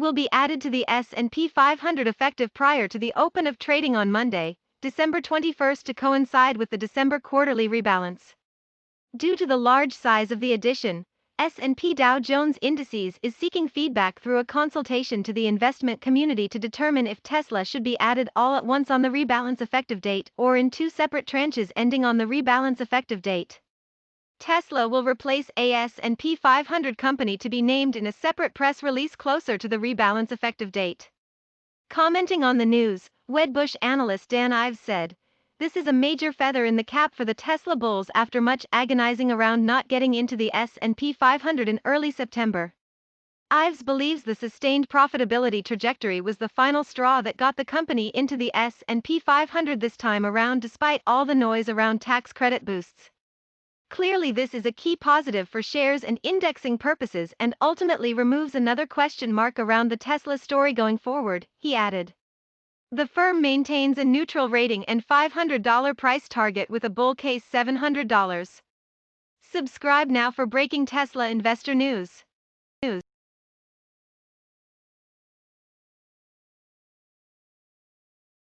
will be added to the S&P 500 effective prior to the open of trading on Monday, December 21st to coincide with the December quarterly rebalance. Due to the large size of the addition, S&P Dow Jones Indices is seeking feedback through a consultation to the investment community to determine if Tesla should be added all at once on the rebalance effective date or in two separate tranches ending on the rebalance effective date. Tesla will replace a S&P 500 company to be named in a separate press release closer to the rebalance effective date. Commenting on the news, Wedbush analyst Dan Ives said, "This is a major feather in the cap for the Tesla bulls after much agonizing around not getting into the S&P 500 in early September." Ives believes the sustained profitability trajectory was the final straw that got the company into the S&P 500 this time around despite all the noise around tax credit boosts. Clearly this is a key positive for shares and indexing purposes and ultimately removes another question mark around the Tesla story going forward, he added. The firm maintains a neutral rating and $500 price target with a bull case $700. Subscribe now for breaking Tesla investor news.